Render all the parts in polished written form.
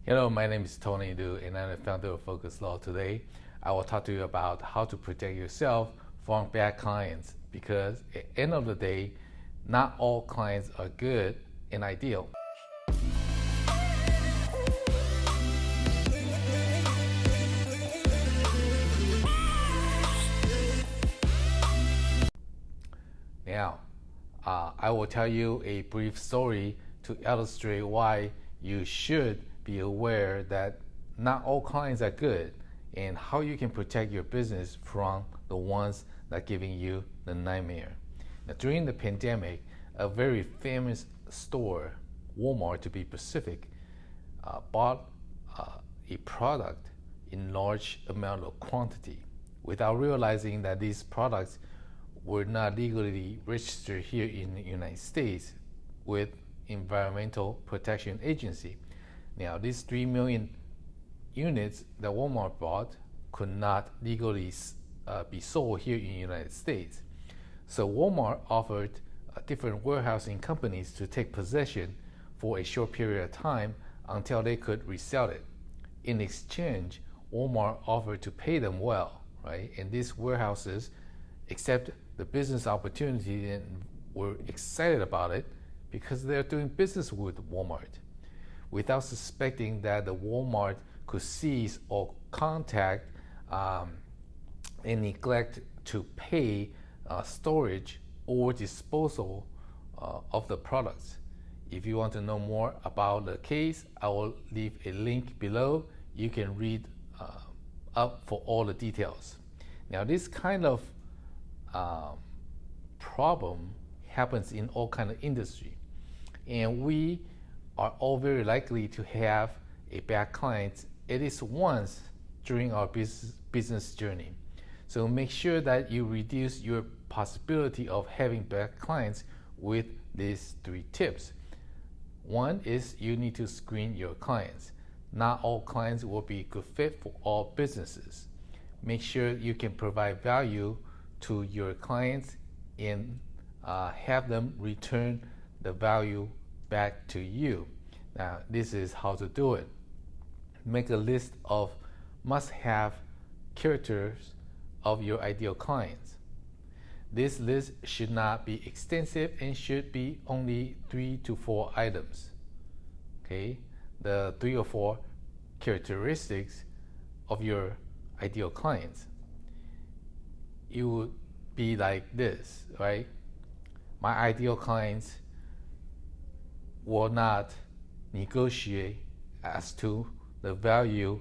Hello, my name is Tony Liu, and I'm the founder of Focus Law. Today, I will talk to you about how to protect yourself from bad clients, because at the end of the day, not all clients are good and ideal. Now, I will tell you a brief story to illustrate why you should be aware that not all clients are good and how you can protect your business from the ones that are giving you the nightmare. Now, during the pandemic, a very famous store, Walmart to be specific, bought a product in large amount of quantity without realizing that these products were not legally registered here in the United States with Environmental Protection Agency. Now, these 3 million units that Walmart bought could not legally be sold here in the United States. So Walmart offered different warehousing companies to take possession for a short period of time until they could resell it. In exchange, Walmart offered to pay them well, right? And these warehouses accept the business opportunity and were excited about it because they're doing business with Walmart, without suspecting that the Walmart could seize or contact and neglect to pay storage or disposal of the products. If you want to know more about the case, I will leave a link below. You can read up for all the details. Now, this kind of problem happens in all kind of industry, and we are all very likely to have a bad client at least once during our business journey. So make sure that you reduce your possibility of having bad clients with these 3 tips. One is you need to screen your clients. Not all clients will be a good fit for all businesses. Make sure you can provide value to your clients and have them return the value back to you. Now, this is how to do it. Make a list of must-have characters of your ideal clients. This list should not be extensive and should be only 3 to 4 items. Okay, the 3 or 4 characteristics of your ideal clients. It would be like this, right? My ideal clients will not negotiate as to the value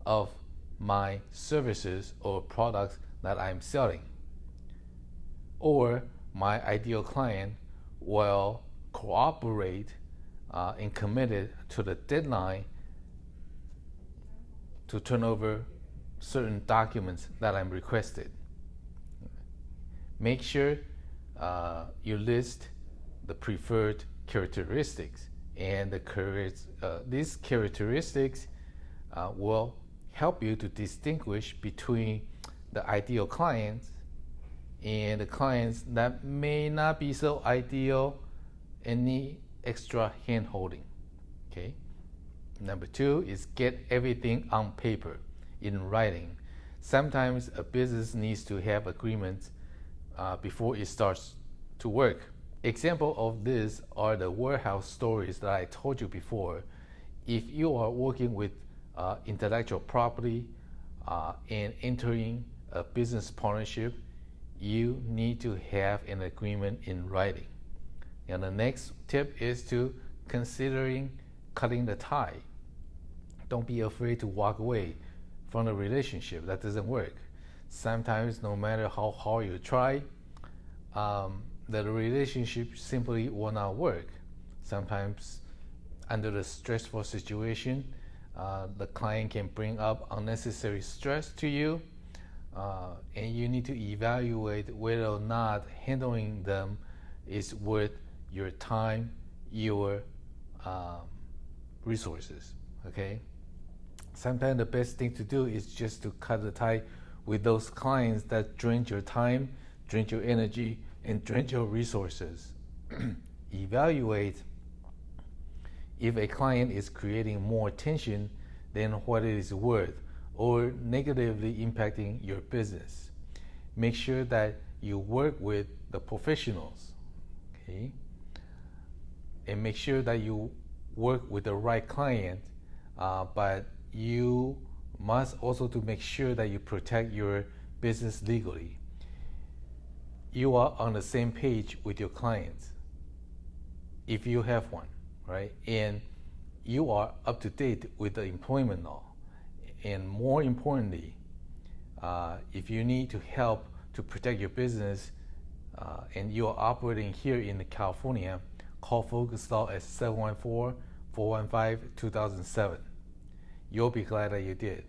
of my services or products that I'm selling. Or my ideal client will cooperate and committed to the deadline to turn over certain documents that I'm requested. Make sure you list the preferred characteristics, and these characteristics will help you to distinguish between the ideal clients and the clients that may not be so ideal and need extra hand holding. Okay. Number 2 is get everything on paper, in writing. Sometimes a business needs to have agreements before it starts to work. Example of this are the warehouse stories that I told you before. If you are working with intellectual property and entering a business partnership, you need to have an agreement in writing. And the next tip is to considering cutting the tie. Don't be afraid to walk away from a relationship that doesn't work. Sometimes, no matter how hard you try, the relationship simply will not work. Sometimes, under the stressful situation, the client can bring up unnecessary stress to you, and you need to evaluate whether or not handling them is worth your time, your resources. Okay. Sometimes the best thing to do is just to cut the tie with those clients that drain your time, drain your energy, and drain your resources. Evaluate if a client is creating more tension than what it is worth or negatively impacting your business. Make sure that you work with the professionals, okay? And make sure that you work with the right client, but you must also to make sure that you protect your business legally. You are on the same page with your clients, if you have one, right? And you are up to date with the employment law. And more importantly, if you need to help to protect your business and you are operating here in California, call Focus Law at 714-415-2007. You'll be glad that you did.